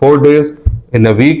4 days in a week،